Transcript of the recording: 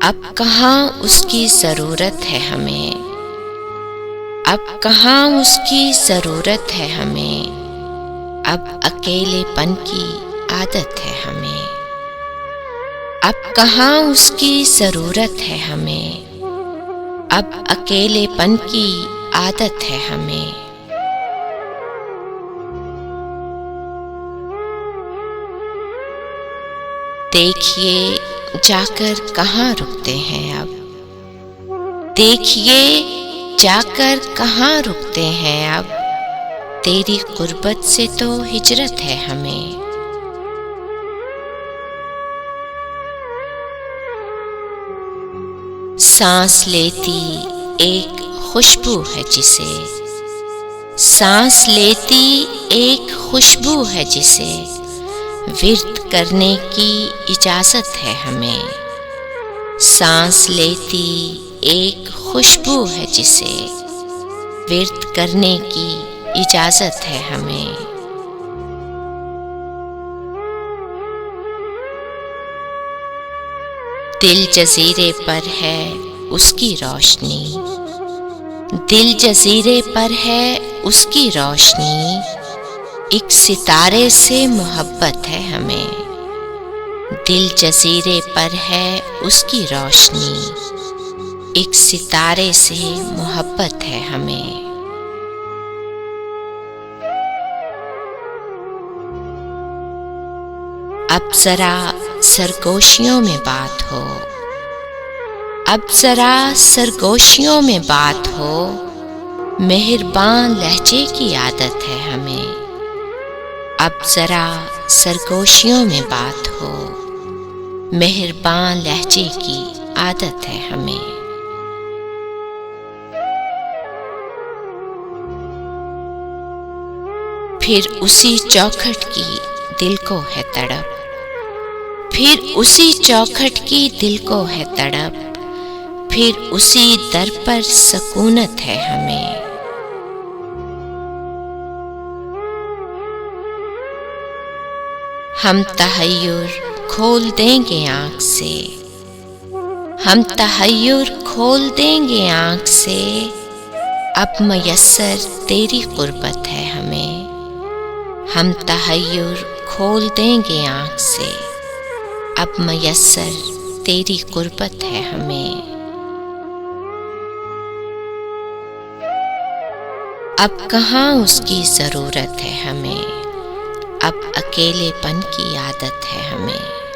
अब कहाँ उसकी ज़रूरत है हमें, अब कहाँ उसकी ज़रूरत है हमें, अब अकेलेपन की आदत है हमें। अब कहाँ उसकी ज़रूरत है हमें, अब अकेलेपन की आदत है हमें। देखिए जाकर कहाँ रुकते हैं अब, देखिए जाकर कहाँ रुकते हैं अब, तेरी गुर्बत से तो हिजरत है हमें। सांस लेती एक खुशबू है जिसे, सांस लेती एक खुशबू है जिसे विर्द करने की इजाज़त है हमें। सांस लेती एक खुशबू है जिसे विर्द करने की इजाज़त है हमें। दिल जज़ीरे पर है उसकी रोशनी, दिल जज़ीरे पर है उसकी रोशनी, एक सितारे से मोहब्बत है हमें। दिल जज़ीरे पर है उसकी रोशनी, एक सितारे से मोहब्बत है हमें। अब ज़रा सरगोशियों में बात हो, अब ज़रा सरगोशियों में बात हो, मेहरबान लहजे की आदत है हमें। अब ज़रा सरगोशियों में बात हो, मेहरबान लहजे की आदत है हमें। फिर उसी चौखट की दिल को है तड़प, फिर उसी चौखट की दिल को है तड़प, फिर उसी दर पर सकूनत है हमें। हम तहय्युर खोल देंगे आँख से, हम तहय्युर खोल देंगे आँख से, अब मयस्सर तेरी गुर्बत है हमें। हम तहय्युर खोल देंगे आँख से, अब मयस्सर तेरी गुर्बत है हमें। अब कहाँ उसकी ज़रूरत है हमें, अब अकेलेपन की आदत है हमें।